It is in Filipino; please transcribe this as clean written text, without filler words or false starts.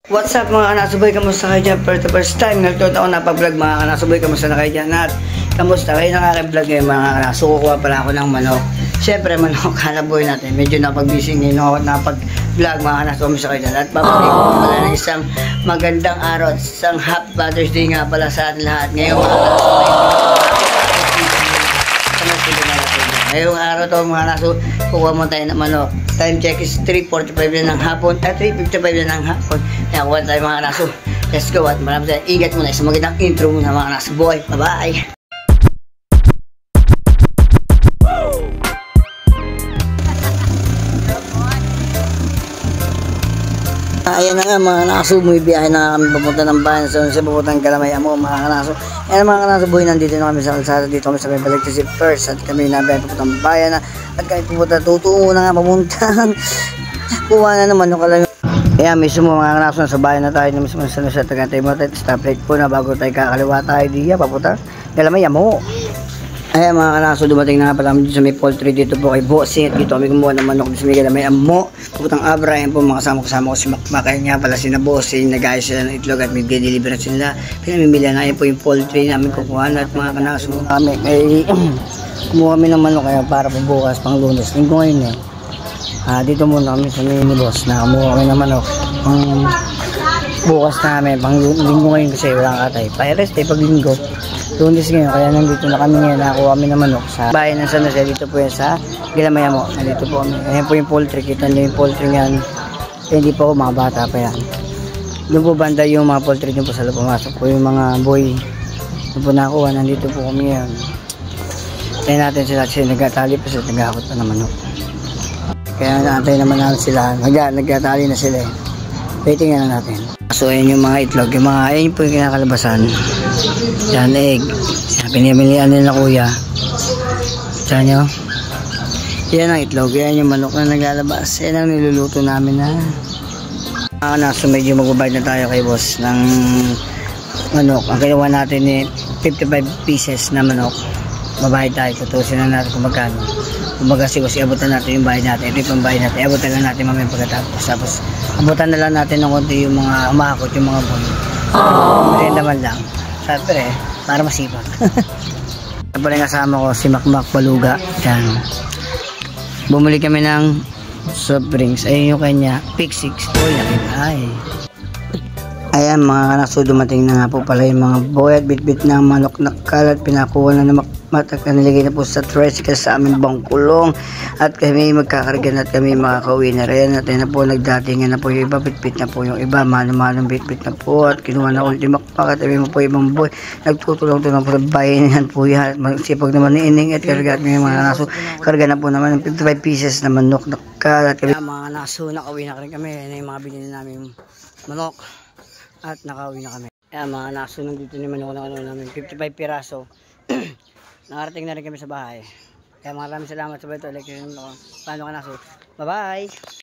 What's up mga kanasuboy, kamusta kayo dyan? For the first time, nagtuto ako napag-vlog mga kanasuboy, kamusta na kayo dyan? At kamusta kayo ng aking vlog ngayon mga kanasu? Kukuha pala ako ng manok. Siyempre manok, kanaboy natin. Medyo napag-busy ngayon ako at napag-vlog mga kanasu, kamusta kayo dyan? At papalik ko pala ng isang magandang araw at isang Happy Father's Day nga pala sa atin lahat. Ngayon mga kanasu, ngayong araw to mga kanasu, kukuha mo tayo ng manok. Time check is 3:45 na ng hapon at 3:55 na ng hapon. Kaya kuha tayo mga kanasu. Let's go at maraming tayo. Ingat muna. Isang magandang intro muna mga kanasu boy. Bye-bye! Ayan na nga mga kanasu, may biyahe na kami papunta ng bayan sa papuntang Galamay Amo mga kanasu. Ayan mga kanasu boy, nandito na kami sa kalsada, dito kami sa may Balagtasip first at kami nabiyahe papuntang bayan na at kami pupunta, tutungo na nga papuntang kuha na naman yung kalang. Ayan mismo mga kanasu, nasa bayan na tayo mismo sa Tagantay mo tayo, stoplight po na bago tayo kakaliwa tayo diya papunta Galamay Amo. Ayan mga kanasu, dumating na nga pala dito sa may poultry dito po kay Bossing at dito kami kumuha ng manok dito sa may Galamay Amo puputang Abra. Ayan po mga kasama ko si Makmak. Ayan nga pala si Bossing, nag-ayos sila ng itlog at may deliver sila, pinamimila na. Ayan po yung poultry namin kukuha at mga kanasu kami ay kumuha kami ng manok kaya para po bukas pang Lunes, linggo ngayon dito muna kami sa may boss na kumuha kami ng manok bukas namin pang linggo ngayon kasi walang katay pa-rest pag linggo Lunes ngayon, kaya nandito na kami ngayon, nakakuha kami ng manok sa bayan ng San Jose. Dito po yan sa Galamay Amo. Nandito po kami. Ayan po yung poultry. Kita nyo yung poultry yan. Hindi po mga bata pa yan. Doon po banda yung mga poultry. Doon po sa loob pumasok po yung mga boy. Doon po nakakuha. Nandito po kami ngayon. Tayo natin sila kasi nagkatali pa sila. Nagkakot pa ng manok. Kaya naantay naman natin sila. Nagkatali na sila eh. Waiting na natin. So ayan yung mga itlog. Yung mga, ayan po yung kinakalabasan. Yan egg. Yan, pinimilian nila kuya. Diyan nyo. Yan ang itlog. Yan yung manok na naglalabas. Yan ang niluluto namin na. So medyo magbabayad na tayo kay boss ng manok. Ang kinuha natin ni 55 pieces na manok. Babayad tayo. Tutusin na natin kung magkano. Kumbaga kasi abutan natin yung bayad natin. Ito yung bayad natin. Abutan lang natin mamaya pagkatapos. Tapos abutan na lang natin ng konti yung mga umakot, yung mga boy. Rin naman lang. Siyempre, para masipag. Tapos yung kasama ko si Makmak Baluga. Yan. Bumili kami ng soft drinks. Ayun yung kanya. Pick 6. Uy, ay. Ayan mga kanasu, dumating na nga po pala yung mga boy at bit-bit na manok na kalat. Pinakuha na ng matak na niligay na po sa tricycle sa aming bangkulong. At kami magkakarga na at kami makakauwi na rin. At ayun na po, nagdatingan na po yung iba, bit-bit na po yung iba. Manong bit-bit na po at kinuha na ulit yung Makmak at mo po ibang boy. Nagtutulong-tulong po sa bayan po yan. Magsipag naman ni Ining at karga at mga kanasu. Karga na po naman ng 55 pieces na manok na kalat. Kami mga kanasu, nakauwi na rin kami. Yan yung mga binili namin manok. At nakauwi na kami. Kaya mga naso, nandito naman ako ng namin 55 piraso. Nakarating na rin kami sa bahay. Kaya maraming salamat sa bahay. Paano ka naso? Bye bye!